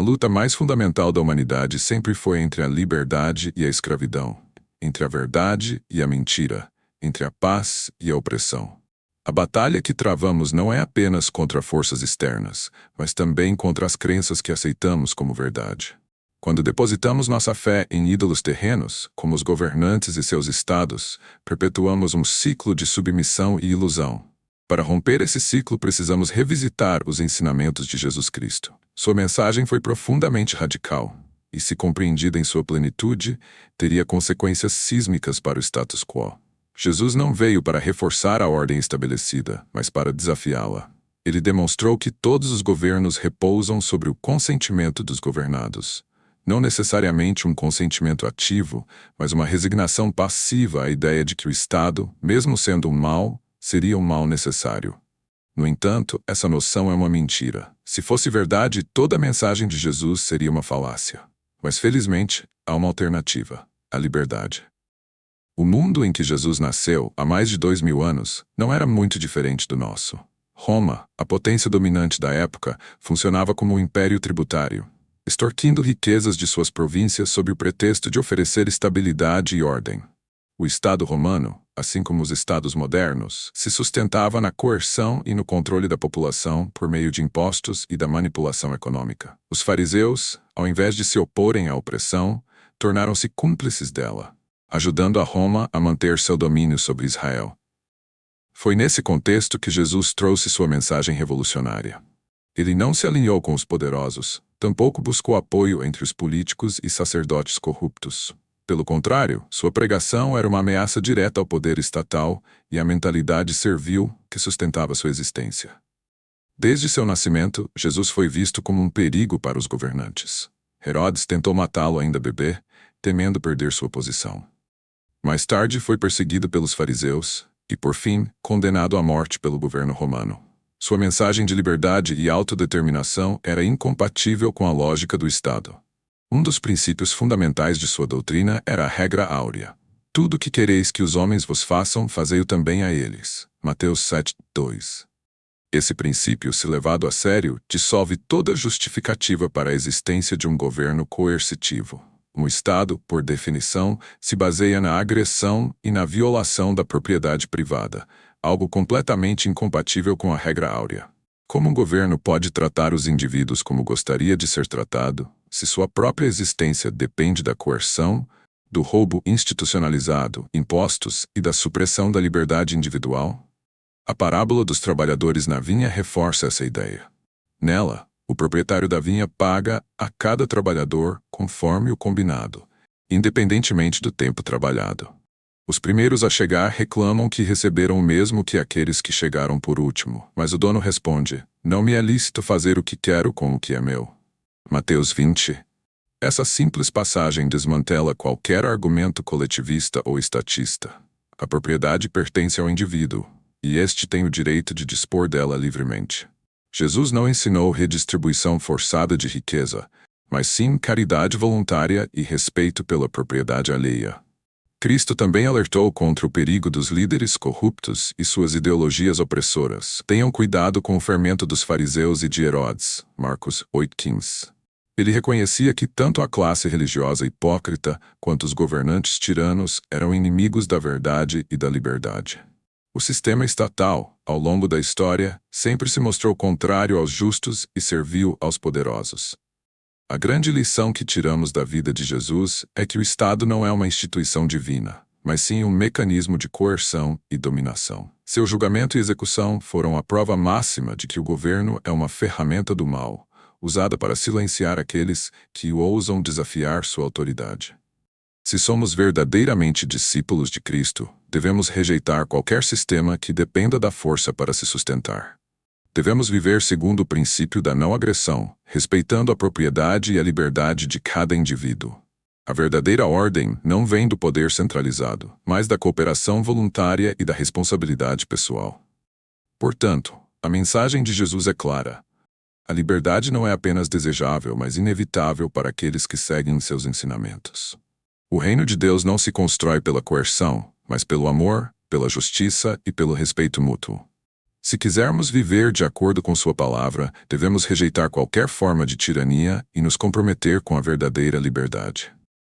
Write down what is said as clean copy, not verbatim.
A luta mais fundamental da humanidade sempre foi entre a liberdade e a escravidão, entre a verdade e a mentira, entre a paz e a opressão. A batalha que travamos não é apenas contra forças externas, mas também contra as crenças que aceitamos como verdade. Quando depositamos nossa fé em ídolos terrenos, como os governantes e seus estados, perpetuamos um ciclo de submissão e ilusão. Para romper esse ciclo, precisamos revisitar os ensinamentos de Jesus Cristo. Sua mensagem foi profundamente radical, e se compreendida em sua plenitude, teria consequências sísmicas para o status quo. Jesus não veio para reforçar a ordem estabelecida, mas para desafiá-la. Ele demonstrou que todos os governos repousam sobre o consentimento dos governados. Não necessariamente um consentimento ativo, mas uma resignação passiva à ideia de que o Estado, mesmo sendo um mal, seria um mal necessário. No entanto, essa noção é uma mentira. Se fosse verdade, toda a mensagem de Jesus seria uma falácia. Mas felizmente, há uma alternativa: a liberdade. O mundo em que Jesus nasceu, há mais de 2000 anos, não era muito diferente do nosso. Roma, a potência dominante da época, funcionava como um império tributário, extorquindo riquezas de suas províncias sob o pretexto de oferecer estabilidade e ordem. O Estado romano, assim como os estados modernos, se sustentava na coerção e no controle da população por meio de impostos e da manipulação econômica. Os fariseus, ao invés de se oporem à opressão, tornaram-se cúmplices dela, ajudando a Roma a manter seu domínio sobre Israel. Foi nesse contexto que Jesus trouxe sua mensagem revolucionária. Ele não se alinhou com os poderosos, tampouco buscou apoio entre os políticos e sacerdotes corruptos. Pelo contrário, sua pregação era uma ameaça direta ao poder estatal e à mentalidade servil que sustentava sua existência. Desde seu nascimento, Jesus foi visto como um perigo para os governantes. Herodes tentou matá-lo ainda bebê, temendo perder sua posição. Mais tarde foi perseguido pelos fariseus e, por fim, condenado à morte pelo governo romano. Sua mensagem de liberdade e autodeterminação era incompatível com a lógica do Estado. Um dos princípios fundamentais de sua doutrina era a regra áurea. Tudo o que quereis que os homens vos façam, fazei-o também a eles. Mateus 7:2. Esse princípio, se levado a sério, dissolve toda justificativa para a existência de um governo coercitivo. Um Estado, por definição, se baseia na agressão e na violação da propriedade privada, algo completamente incompatível com a regra áurea. Como um governo pode tratar os indivíduos como gostaria de ser tratado, se sua própria existência depende da coerção, do roubo institucionalizado, impostos e da supressão da liberdade individual? A parábola dos trabalhadores na vinha reforça essa ideia. Nela, o proprietário da vinha paga a cada trabalhador conforme o combinado, independentemente do tempo trabalhado. Os primeiros a chegar reclamam que receberam o mesmo que aqueles que chegaram por último, mas o dono responde: não me é lícito fazer o que quero com o que é meu. Mateus 20. Essa simples passagem desmantela qualquer argumento coletivista ou estatista. A propriedade pertence ao indivíduo, e este tem o direito de dispor dela livremente. Jesus não ensinou redistribuição forçada de riqueza, mas sim caridade voluntária e respeito pela propriedade alheia. Cristo também alertou contra o perigo dos líderes corruptos e suas ideologias opressoras. Tenham cuidado com o fermento dos fariseus e de Herodes. Marcos 8:15. Ele reconhecia que tanto a classe religiosa hipócrita quanto os governantes tiranos eram inimigos da verdade e da liberdade. O sistema estatal, ao longo da história, sempre se mostrou contrário aos justos e servil aos poderosos. A grande lição que tiramos da vida de Jesus é que o Estado não é uma instituição divina, mas sim um mecanismo de coerção e dominação. Seu julgamento e execução foram a prova máxima de que o governo é uma ferramenta do mal, usada para silenciar aqueles que ousam desafiar sua autoridade. Se somos verdadeiramente discípulos de Cristo, devemos rejeitar qualquer sistema que dependa da força para se sustentar. Devemos viver segundo o princípio da não agressão, respeitando a propriedade e a liberdade de cada indivíduo. A verdadeira ordem não vem do poder centralizado, mas da cooperação voluntária e da responsabilidade pessoal. Portanto, a mensagem de Jesus é clara. A liberdade não é apenas desejável, mas inevitável para aqueles que seguem seus ensinamentos. O reino de Deus não se constrói pela coerção, mas pelo amor, pela justiça e pelo respeito mútuo. Se quisermos viver de acordo com sua palavra, devemos rejeitar qualquer forma de tirania e nos comprometer com a verdadeira liberdade.